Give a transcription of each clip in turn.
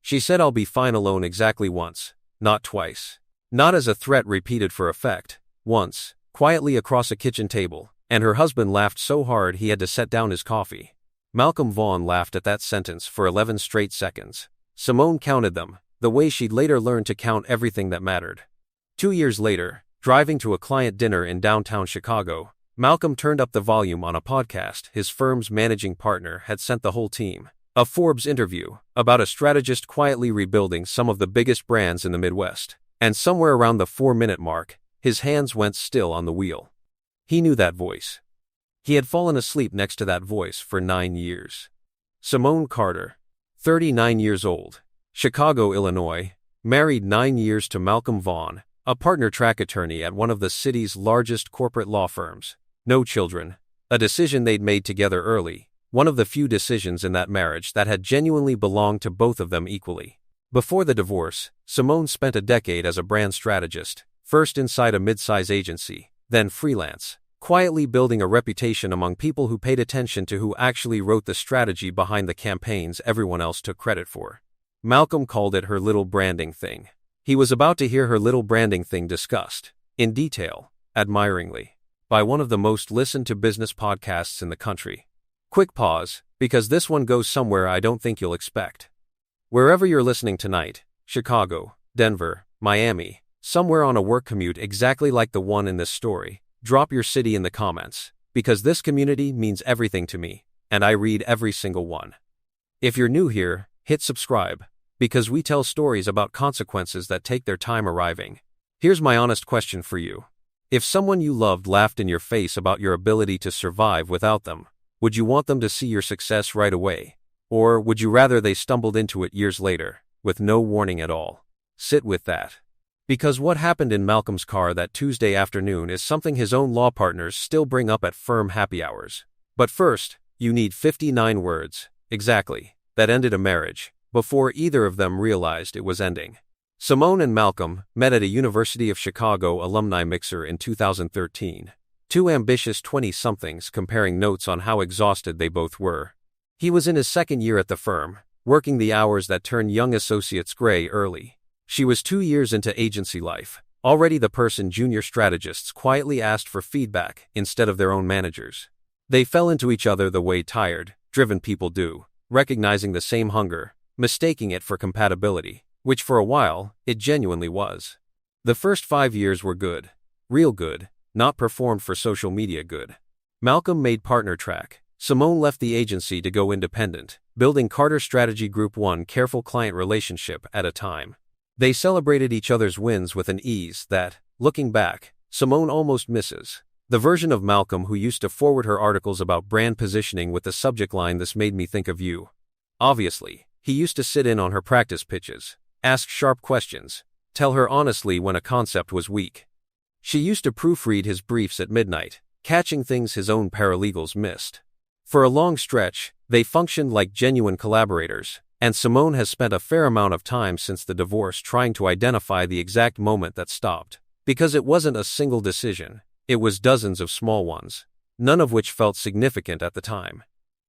She said I'll be fine alone exactly once, not twice. Not as a threat repeated for effect, once, quietly across a kitchen table, and her husband laughed so hard he had to set down his coffee. Malcolm Vaughn laughed at that sentence for 11 straight seconds. Simone counted them, the way she'd later learned to count everything that mattered. 2 years later, driving to a client dinner in downtown Chicago, Malcolm turned up the volume on a podcast his firm's managing partner had sent the whole team. A Forbes interview about a strategist quietly rebuilding some of the biggest brands in the Midwest. And somewhere around the 4-minute mark, his hands went still on the wheel. He knew that voice. He had fallen asleep next to that voice for 9 years. Simone Carter, 39 years old, Chicago, Illinois, married 9 years to Malcolm Vaughn, a partner track attorney at one of the city's largest corporate law firms. No children, a decision they'd made together early, one of the few decisions in that marriage that had genuinely belonged to both of them equally. Before the divorce, Simone spent a decade as a brand strategist, first inside a mid-size agency, then freelance, quietly building a reputation among people who paid attention to who actually wrote the strategy behind the campaigns everyone else took credit for. Malcolm called it her little branding thing. He was about to hear her little branding thing discussed, in detail, admiringly, by one of the most listened to business podcasts in the country. Quick pause, because this one goes somewhere I don't think you'll expect. Wherever you're listening tonight, Chicago, Denver, Miami, somewhere on a work commute exactly like the one in this story, drop your city in the comments, because this community means everything to me, and I read every single one. If you're new here, hit subscribe, because we tell stories about consequences that take their time arriving. Here's my honest question for you. If someone you loved laughed in your face about your ability to survive without them, would you want them to see your success right away? Or would you rather they stumbled into it years later, with no warning at all? Sit with that. Because what happened in Malcolm's car that Tuesday afternoon is something his own law partners still bring up at firm happy hours. But first, you need 59 words, exactly, that ended a marriage, before either of them realized it was ending. Simone and Malcolm met at a University of Chicago alumni mixer in 2013. Two ambitious 20-somethings comparing notes on how exhausted they both were. He was in his second year at the firm, working the hours that turn young associates gray early. She was 2 years into agency life, already the person junior strategists quietly asked for feedback instead of their own managers. They fell into each other the way tired, driven people do, recognizing the same hunger, mistaking it for compatibility, which for a while, it genuinely was. The first 5 years were good. Real good, not performed for social media good. Malcolm made partner track. Simone left the agency to go independent, building Carter Strategy Group one careful client relationship at a time. They celebrated each other's wins with an ease that, looking back, Simone almost misses. The version of Malcolm who used to forward her articles about brand positioning with the subject line "This made me think of you." Obviously, he used to sit in on her practice pitches, ask sharp questions, tell her honestly when a concept was weak. She used to proofread his briefs at midnight, catching things his own paralegals missed. For a long stretch, they functioned like genuine collaborators, and Simone has spent a fair amount of time since the divorce trying to identify the exact moment that stopped. Because it wasn't a single decision, it was dozens of small ones, none of which felt significant at the time.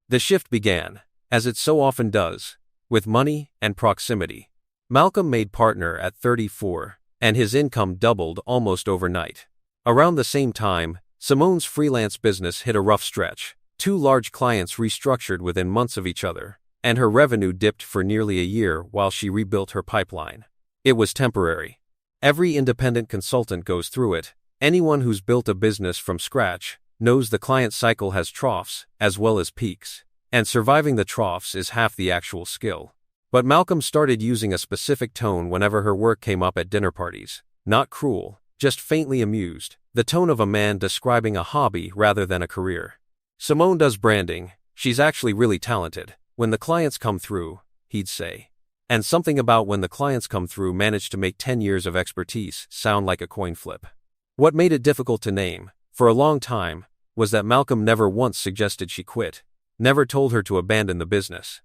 The shift began, as it so often does, with money and proximity. Malcolm made partner at 34, and his income doubled almost overnight. Around the same time, Simone's freelance business hit a rough stretch. 2 large clients restructured within months of each other, and her revenue dipped for nearly a year while she rebuilt her pipeline. It was temporary. Every independent consultant goes through it. Anyone who's built a business from scratch knows the client cycle has troughs as well as peaks, and surviving the troughs is half the actual skill. But Malcolm started using a specific tone whenever her work came up at dinner parties. Not cruel, just faintly amused, the tone of a man describing a hobby rather than a career. Simone does branding, she's actually really talented. When the clients come through, he'd say. And something about when the clients come through managed to make 10 years of expertise sound like a coin flip. What made it difficult to name, for a long time, was that Malcolm never once suggested she quit, never told her to abandon the business.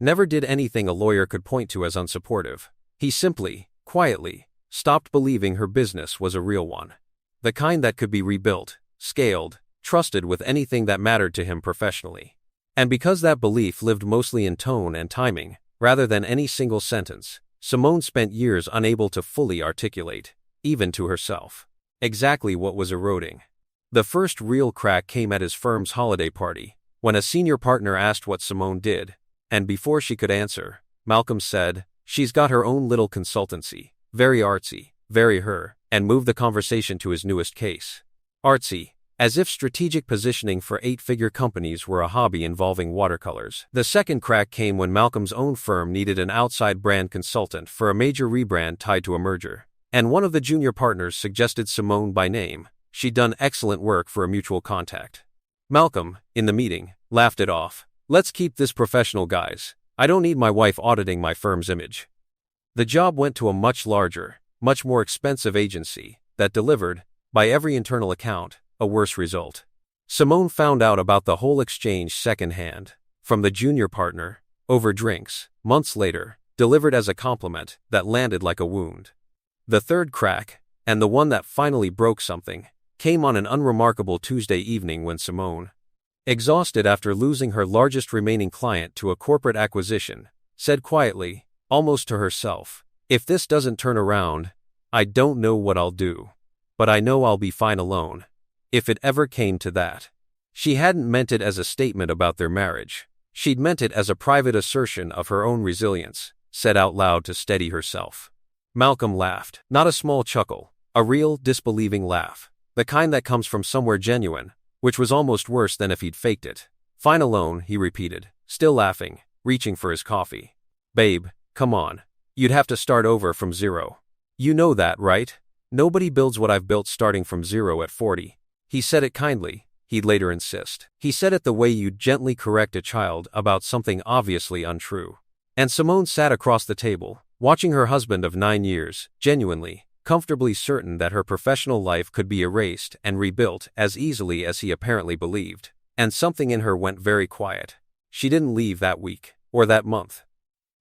Never did anything a lawyer could point to as unsupportive. He simply, quietly, stopped believing her business was a real one. The kind that could be rebuilt, scaled, trusted with anything that mattered to him professionally. And because that belief lived mostly in tone and timing, rather than any single sentence, Simone spent years unable to fully articulate, even to herself, exactly what was eroding. The first real crack came at his firm's holiday party, when a senior partner asked what Simone did, and before she could answer, Malcolm said, "She's got her own little consultancy, very artsy, very her," and moved the conversation to his newest case. Artsy, as if strategic positioning for eight-figure companies were a hobby involving watercolors. The second crack came when Malcolm's own firm needed an outside brand consultant for a major rebrand tied to a merger, and one of the junior partners suggested Simone by name. She'd done excellent work for a mutual contact. Malcolm, in the meeting, laughed it off. "Let's keep this professional, guys. I don't need my wife auditing my firm's image." The job went to a much larger, much more expensive agency that delivered, by every internal account, a worse result. Simone found out about the whole exchange secondhand, from the junior partner, over drinks, months later, delivered as a compliment that landed like a wound. The third crack, and the one that finally broke something, came on an unremarkable Tuesday evening when Simone, exhausted after losing her largest remaining client to a corporate acquisition, said quietly, almost to herself, "If this doesn't turn around, I don't know what I'll do. But I know I'll be fine alone, if it ever came to that." She hadn't meant it as a statement about their marriage. She'd meant it as a private assertion of her own resilience, said out loud to steady herself. Malcolm laughed, not a small chuckle, a real, disbelieving laugh. The kind that comes from somewhere genuine, which was almost worse than if he'd faked it. "Fine alone," he repeated, still laughing, reaching for his coffee. "Babe, come on. You'd have to start over from zero. You know that, right? Nobody builds what I've built starting from zero at 40. He said it kindly, he'd later insist. He said it the way you'd gently correct a child about something obviously untrue. And Simone sat across the table, watching her husband of 9 years, genuinely, comfortably certain that her professional life could be erased and rebuilt as easily as he apparently believed, and something in her went very quiet. She didn't leave that week, or that month.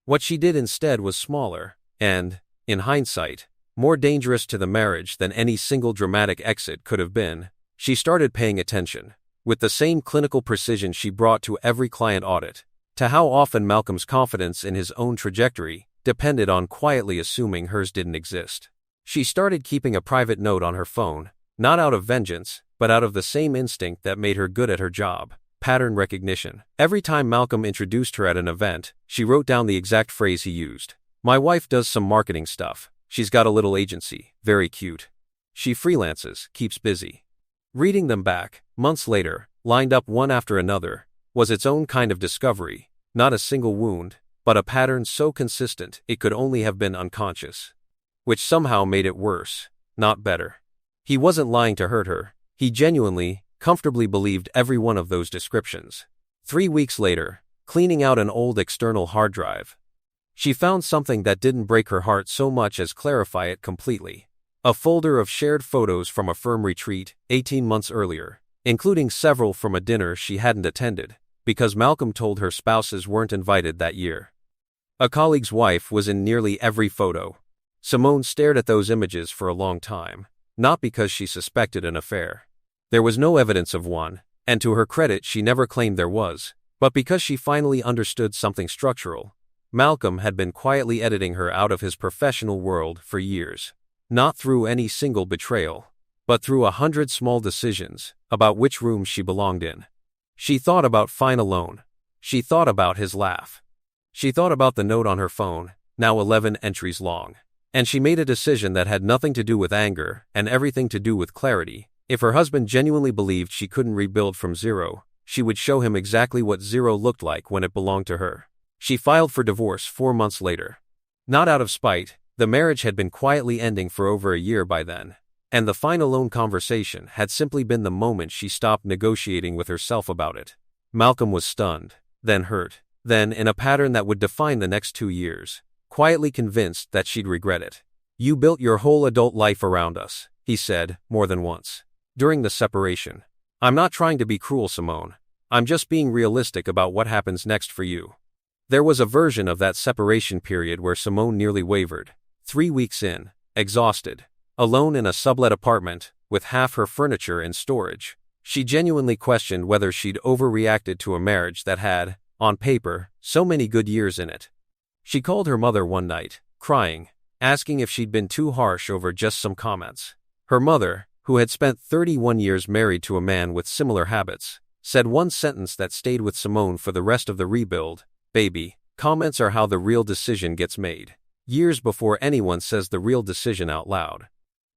What she did instead was smaller, and, in hindsight, more dangerous to the marriage than any single dramatic exit could have been. She started paying attention, with the same clinical precision she brought to every client audit, to how often Malcolm's confidence in his own trajectory depended on quietly assuming hers didn't exist. She started keeping a private note on her phone, not out of vengeance, but out of the same instinct that made her good at her job, pattern recognition. Every time Malcolm introduced her at an event, she wrote down the exact phrase he used. "My wife does some marketing stuff. She's got a little agency, very cute. She freelances, keeps busy." Reading them back, months later, lined up one after another, was its own kind of discovery, not a single wound, but a pattern so consistent it could only have been unconscious. Which somehow made it worse, not better. He wasn't lying to hurt her. He genuinely, comfortably believed every one of those descriptions. 3 weeks later, cleaning out an old external hard drive, she found something that didn't break her heart so much as clarify it completely. A folder of shared photos from a firm retreat 18 months earlier, including several from a dinner she hadn't attended, because Malcolm told her spouses weren't invited that year. A colleague's wife was in nearly every photo. Simone stared at those images for a long time, not because she suspected an affair. There was no evidence of one, and to her credit she never claimed there was, but because she finally understood something structural. Malcolm had been quietly editing her out of his professional world for years. Not through any single betrayal, but through 100 small decisions about which room she belonged in. She thought about fine alone. She thought about his laugh. She thought about the note on her phone, now 11 entries long. And she made a decision that had nothing to do with anger and everything to do with clarity. If her husband genuinely believed she couldn't rebuild from zero, she would show him exactly what zero looked like when it belonged to her. She filed for divorce 4 months later. Not out of spite, the marriage had been quietly ending for over a year by then, and the fine alone conversation had simply been the moment she stopped negotiating with herself about it. Malcolm was stunned, then hurt, then, in a pattern that would define the next 2 years, quietly convinced that she'd regret it. "You built your whole adult life around us," he said, more than once. During the separation. "I'm not trying to be cruel, Simone. I'm just being realistic about what happens next for you." There was a version of that separation period where Simone nearly wavered. 3 weeks in, exhausted, alone in a sublet apartment, with half her furniture in storage, she genuinely questioned whether she'd overreacted to a marriage that had, on paper, so many good years in it. She called her mother one night, crying, asking if she'd been too harsh over just some comments. Her mother, who had spent 31 years married to a man with similar habits, said one sentence that stayed with Simone for the rest of the rebuild: "Baby, comments are how the real decision gets made." Years before anyone says the real decision out loud.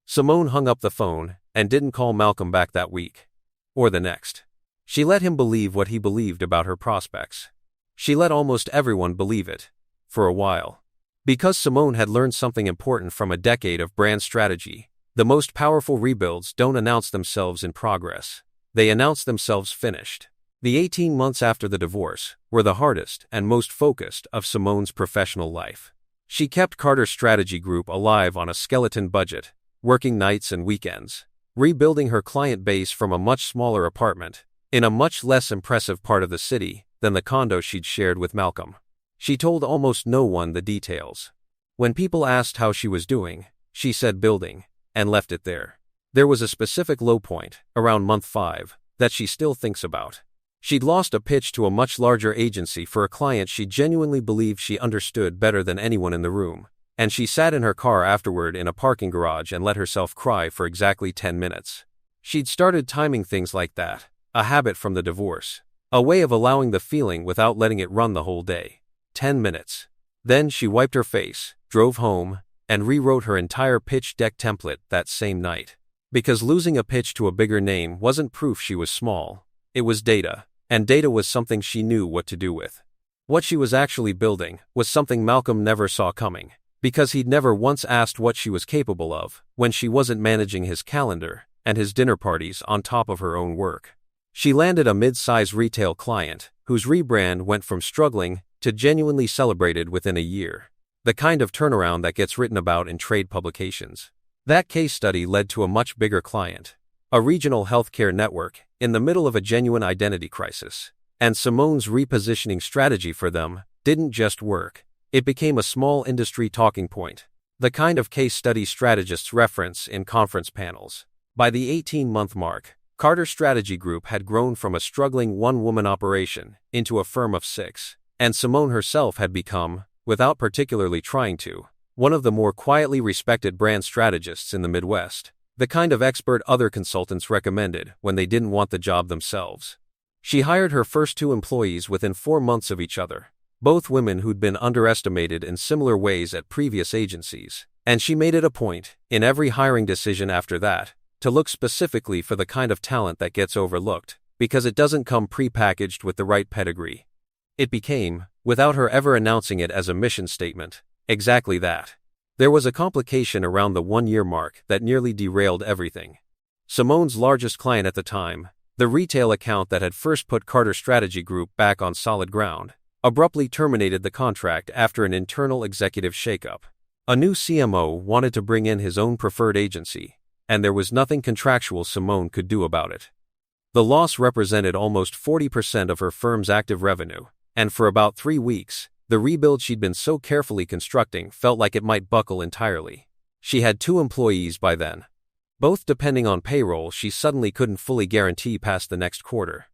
Simone hung up the phone and didn't call Malcolm back that week. Or the next. She let him believe what he believed about her prospects. She let almost everyone believe it. For a while. Because Simone had learned something important from a decade of brand strategy. The most powerful rebuilds don't announce themselves in progress. They announce themselves finished. The 18 months after the divorce were the hardest and most focused of Simone's professional life. She kept Carter Strategy Group alive on a skeleton budget, working nights and weekends, rebuilding her client base from a much smaller apartment in a much less impressive part of the city than the condo she'd shared with Malcolm. She told almost no one the details. When people asked how she was doing, she said building, and left it there. There was a specific low point, around month 5, that she still thinks about. She'd lost a pitch to a much larger agency for a client she genuinely believed she understood better than anyone in the room, and she sat in her car afterward in a parking garage and let herself cry for exactly 10 minutes. She'd started timing things like that, a habit from the divorce, a way of allowing the feeling without letting it run the whole day. 10 minutes. Then she wiped her face, drove home, and rewrote her entire pitch deck template that same night. Because losing a pitch to a bigger name wasn't proof she was small, it was data, and data was something she knew what to do with. What she was actually building was something Malcolm never saw coming, because he'd never once asked what she was capable of when she wasn't managing his calendar and his dinner parties on top of her own work. She landed a mid-size retail client whose rebrand went from struggling to genuinely celebrated within a year. The kind of turnaround that gets written about in trade publications. That case study led to a much bigger client, a regional healthcare network, in the middle of a genuine identity crisis. And Simone's repositioning strategy for them didn't just work. It became a small industry talking point, the kind of case study strategists reference in conference panels. By the 18-month mark, Carter Strategy Group had grown from a struggling one-woman operation into a firm of 6, and Simone herself had become, without particularly trying to, one of the more quietly respected brand strategists in the Midwest, the kind of expert other consultants recommended when they didn't want the job themselves. She hired her first 2 employees within 4 months of each other, both women who'd been underestimated in similar ways at previous agencies, and she made it a point, in every hiring decision after that, to look specifically for the kind of talent that gets overlooked, because it doesn't come pre-packaged with the right pedigree. It became, without her ever announcing it as a mission statement, exactly that. There was a complication around the 1-year mark that nearly derailed everything. Simone's largest client at the time, the retail account that had first put Carter Strategy Group back on solid ground, abruptly terminated the contract after an internal executive shakeup. A new CMO wanted to bring in his own preferred agency, and there was nothing contractual Simone could do about it. The loss represented almost 40% of her firm's active revenue, and for about 3 weeks, the rebuild she'd been so carefully constructing felt like it might buckle entirely. She had 2 employees by then, both depending on payroll she suddenly couldn't fully guarantee past the next quarter.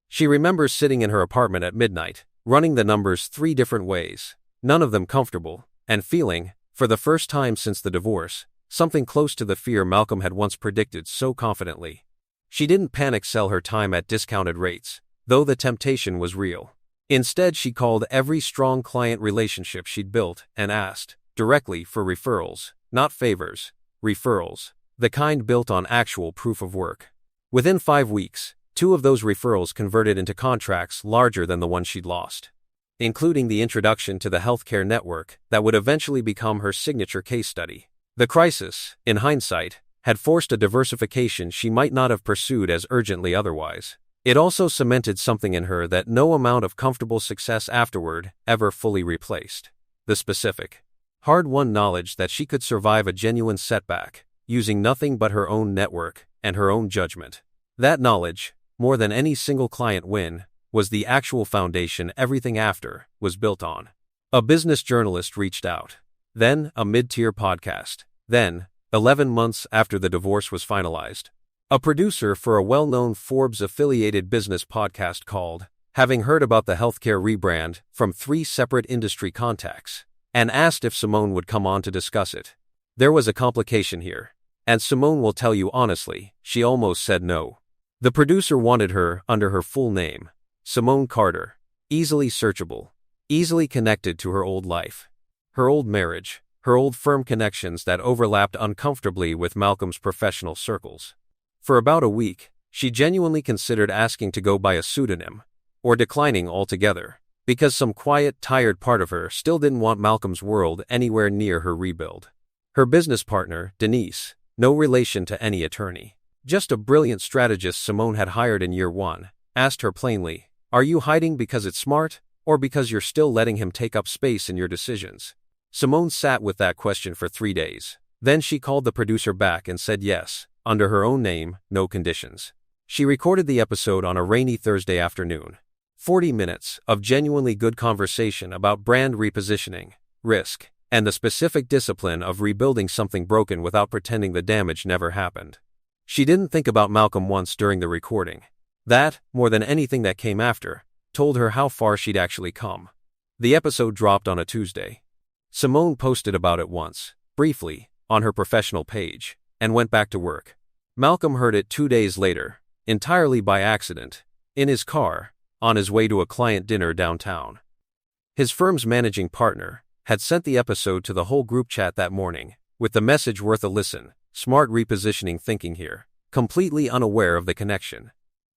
She remembers sitting in her apartment at midnight, running the numbers 3 different ways, none of them comfortable, and feeling, for the first time since the divorce, something close to the fear Malcolm had once predicted so confidently. She didn't panic sell her time at discounted rates, though the temptation was real. Instead, she called every strong client relationship she'd built and asked, directly, for referrals, not favors, referrals, the kind built on actual proof of work. Within 5 weeks, 2 of those referrals converted into contracts larger than the one she'd lost, including the introduction to the healthcare network that would eventually become her signature case study. The crisis, in hindsight, had forced a diversification she might not have pursued as urgently otherwise. It also cemented something in her that no amount of comfortable success afterward ever fully replaced. The specific, hard-won knowledge that she could survive a genuine setback, using nothing but her own network and her own judgment. That knowledge, more than any single client win, was the actual foundation everything after was built on. A business journalist reached out. Then, a mid-tier podcast. Then, 11 months after the divorce was finalized, a producer for a well-known Forbes-affiliated business podcast called, having heard about the healthcare rebrand from 3 separate industry contacts, and asked if Simone would come on to discuss it. There was a complication here. And Simone will tell you honestly, she almost said no. The producer wanted her under her full name, Simone Carter, easily searchable, easily connected to her old life, her old marriage, her old firm connections that overlapped uncomfortably with Malcolm's professional circles. For about a week, she genuinely considered asking to go by a pseudonym, or declining altogether, because some quiet, tired part of her still didn't want Malcolm's world anywhere near her rebuild. Her business partner, Denise, no relation to any attorney, just a brilliant strategist Simone had hired in year one, asked her plainly, "Are you hiding because it's smart, or because you're still letting him take up space in your decisions?" Simone sat with that question for 3 days. Then she called the producer back and said yes, under her own name, no conditions. She recorded the episode on a rainy Thursday afternoon. 40 minutes of genuinely good conversation about brand repositioning, risk, and the specific discipline of rebuilding something broken without pretending the damage never happened. She didn't think about Malcolm once during the recording. That, more than anything that came after, told her how far she'd actually come. The episode dropped on a Tuesday. Simone posted about it once, briefly, on her professional page, and went back to work. Malcolm heard it 2 days later, entirely by accident, in his car, on his way to a client dinner downtown. His firm's managing partner had sent the episode to the whole group chat that morning, with the message worth a listen, smart repositioning thinking here, completely unaware of the connection.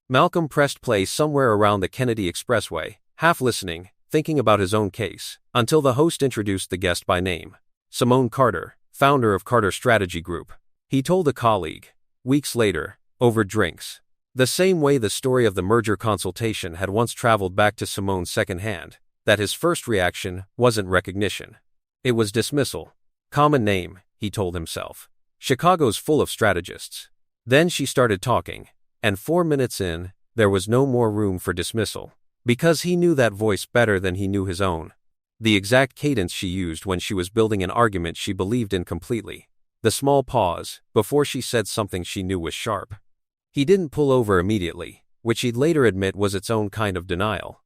Malcolm pressed play somewhere around the Kennedy Expressway, half listening, thinking about his own case, until the host introduced the guest by name, Simone Carter, founder of Carter Strategy Group. He told a colleague, weeks later, over drinks, the same way the story of the merger consultation had once traveled back to Simone secondhand, that his first reaction wasn't recognition. It was dismissal. Common name, he told himself. Chicago's full of strategists. Then she started talking, and 4 minutes in, there was no more room for dismissal, because he knew that voice better than he knew his own. The exact cadence she used when she was building an argument she believed in completely. The small pause, before she said something she knew was sharp. He didn't pull over immediately, which he'd later admit was its own kind of denial.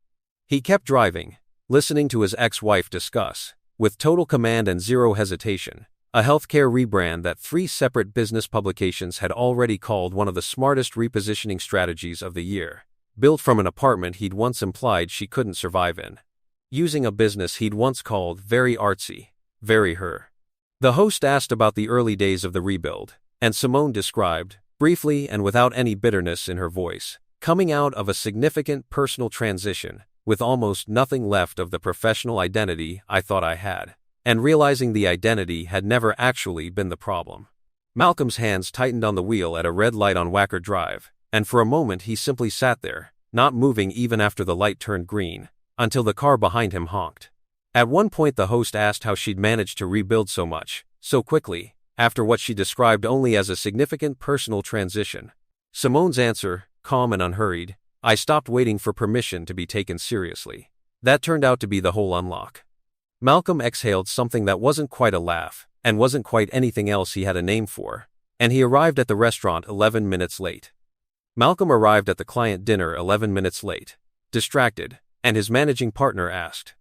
He kept driving, listening to his ex-wife discuss, with total command and zero hesitation, a healthcare rebrand that 3 separate business publications had already called one of the smartest repositioning strategies of the year, built from an apartment he'd once implied she couldn't survive in. Using a business he'd once called very artsy, very her. The host asked about the early days of the rebuild, and Simone described, briefly and without any bitterness in her voice, coming out of a significant personal transition, with almost nothing left of the professional identity I thought I had, and realizing the identity had never actually been the problem. Malcolm's hands tightened on the wheel at a red light on Wacker Drive, and for a moment he simply sat there, not moving even after the light turned green, until the car behind him honked. At one point the host asked how she'd managed to rebuild so much, so quickly, after what she described only as a significant personal transition. Simone's answer, calm and unhurried, "I stopped waiting for permission to be taken seriously." That turned out to be the whole unlock. Malcolm exhaled something that wasn't quite a laugh, and wasn't quite anything else he had a name for, and he arrived at the restaurant 11 minutes late. Malcolm arrived at the client dinner 11 minutes late, distracted, and his managing partner asked,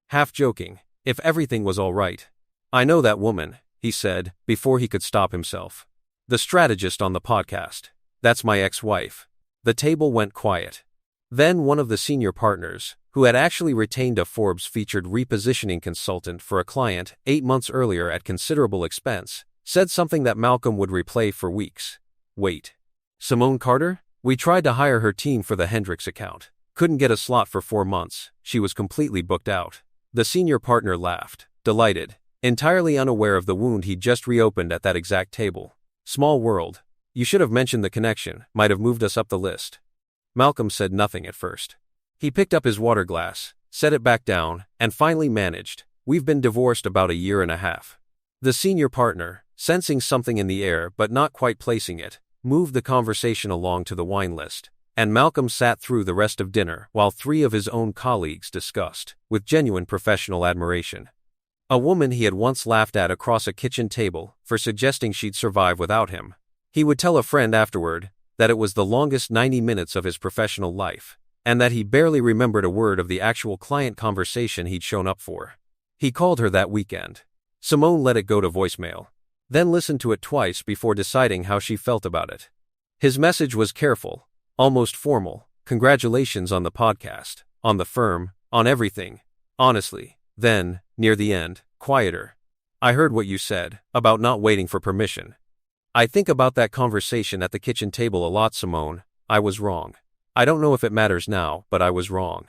half joking, if everything was all right. "I know that woman," he said, before he could stop himself. "The strategist on the podcast. That's my ex-wife." The table went quiet. Then one of the senior partners, who had actually retained a Forbes featured repositioning consultant for a client 8 months earlier at considerable expense, said something that Malcolm would replay for weeks. "Wait. Simone Carter? We tried to hire her team for the Hendricks account. Couldn't get a slot for 4 months. She was completely booked out." The senior partner laughed, delighted, entirely unaware of the wound he'd just reopened at that exact table. "Small world. You should have mentioned the connection, might have moved us up the list." Malcolm said nothing at first. He picked up his water glass, set it back down, and finally managed, "We've been divorced about a year and a half." The senior partner, sensing something in the air but not quite placing it, moved the conversation along to the wine list, and Malcolm sat through the rest of dinner while 3 of his own colleagues discussed, with genuine professional admiration. A woman he had once laughed at across a kitchen table for suggesting she'd survive without him. He would tell a friend afterward that it was the longest 90 minutes of his professional life, and that he barely remembered a word of the actual client conversation he'd shown up for. He called her that weekend. Simone let it go to voicemail, then listened to it twice before deciding how she felt about it. His message was careful, almost formal. Congratulations on the podcast, on the firm, on everything. Honestly. Then, near the end, quieter. I heard what you said, about not waiting for permission. I think about that conversation at the kitchen table a lot, Simone. I was wrong. I don't know if it matters now, but I was wrong.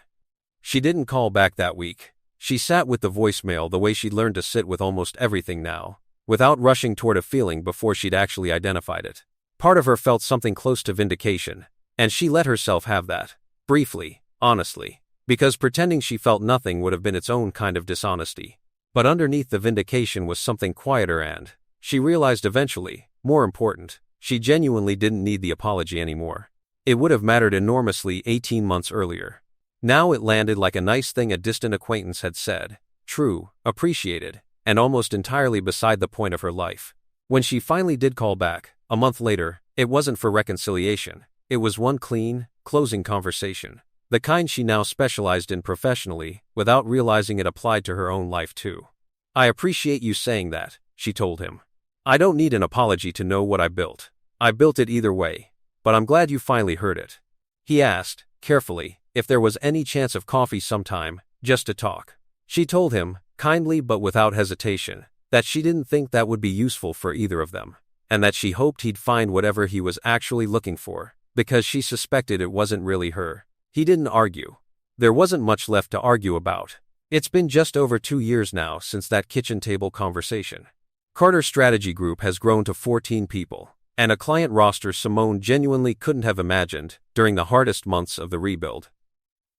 She didn't call back that week. She sat with the voicemail the way she'd learned to sit with almost everything now, without rushing toward a feeling before she'd actually identified it. Part of her felt something close to vindication, and she let herself have that. Briefly, honestly. Because pretending she felt nothing would have been its own kind of dishonesty. But underneath the vindication was something quieter and, she realized eventually, more important, she genuinely didn't need the apology anymore. It would have mattered enormously 18 months earlier. Now it landed like a nice thing a distant acquaintance had said, true, appreciated, and almost entirely beside the point of her life. When she finally did call back, a month later, it wasn't for reconciliation. It was one clean, closing conversation. The kind she now specialized in professionally, without realizing it applied to her own life too. I appreciate you saying that, she told him. I don't need an apology to know what I built. I built it either way. But I'm glad you finally heard it. He asked, carefully, if there was any chance of coffee sometime, just to talk. She told him, kindly but without hesitation, that she didn't think that would be useful for either of them, and that she hoped he'd find whatever he was actually looking for, because she suspected it wasn't really her. He didn't argue. There wasn't much left to argue about. It's been just over 2 years now since that kitchen table conversation. Carter's strategy group has grown to 14 people, and a client roster Simone genuinely couldn't have imagined during the hardest months of the rebuild.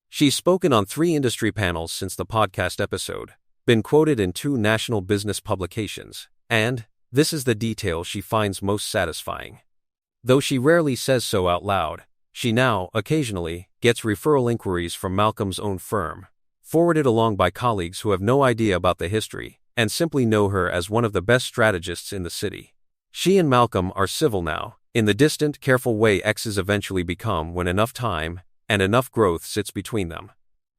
She's spoken on 3 industry panels since the podcast episode, been quoted in 2 national business publications, and, this is the detail she finds most satisfying. Though she rarely says so out loud, she now, occasionally, gets referral inquiries from Malcolm's own firm, forwarded along by colleagues who have no idea about the history, and simply know her as one of the best strategists in the city. She and Malcolm are civil now, in the distant, careful way exes eventually become when enough time and enough growth sits between them.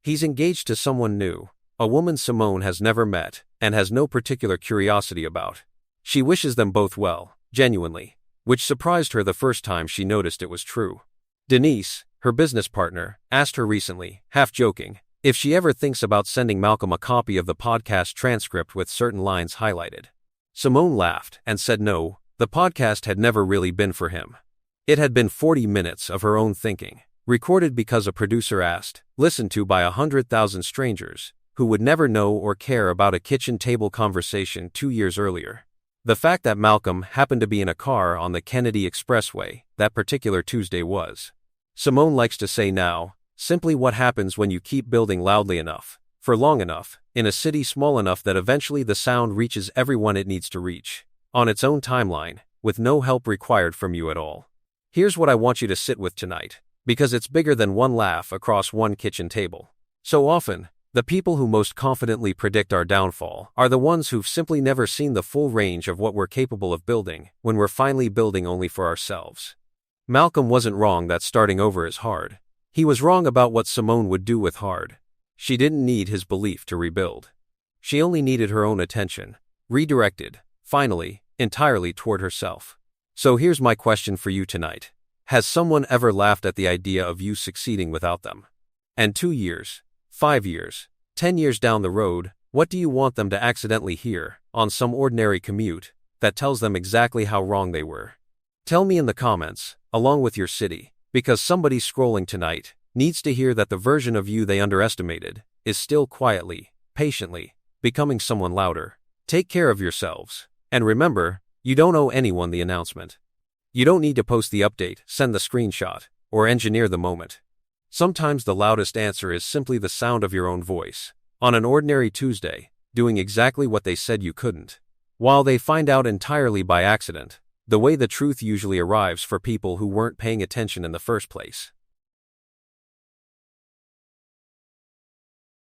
He's engaged to someone new, a woman Simone has never met and has no particular curiosity about. She wishes them both well, genuinely, which surprised her the first time she noticed it was true. Denise, her business partner, asked her recently, half joking, if she ever thinks about sending Malcolm a copy of the podcast transcript with certain lines highlighted. Simone laughed and said no, the podcast had never really been for him. It had been 40 minutes of her own thinking, recorded because a producer asked, listened to by 100,000 strangers, who would never know or care about a kitchen table conversation 2 years earlier. The fact that Malcolm happened to be in a car on the Kennedy Expressway that particular Tuesday was, Simone likes to say now, simply what happens when you keep building loudly enough, for long enough, in a city small enough that eventually the sound reaches everyone it needs to reach, on its own timeline, with no help required from you at all. Here's what I want you to sit with tonight, because it's bigger than one laugh across one kitchen table. So often, the people who most confidently predict our downfall are the ones who've simply never seen the full range of what we're capable of building when we're finally building only for ourselves. Malcolm wasn't wrong that starting over is hard. He was wrong about what Simone would do with hard. She didn't need his belief to rebuild. She only needed her own attention, redirected, finally, entirely toward herself. So here's my question for you tonight. Has someone ever laughed at the idea of you succeeding without them? And 2 years, 5 years, 10 years down the road, what do you want them to accidentally hear, on some ordinary commute, that tells them exactly how wrong they were? Tell me in the comments, along with your city, because somebody scrolling tonight needs to hear that the version of you they underestimated is still quietly, patiently, becoming someone louder. Take care of yourselves, and remember, you don't owe anyone the announcement. You don't need to post the update, send the screenshot, or engineer the moment. Sometimes the loudest answer is simply the sound of your own voice, on an ordinary Tuesday, doing exactly what they said you couldn't. While they find out entirely by accident, the way the truth usually arrives for people who weren't paying attention in the first place.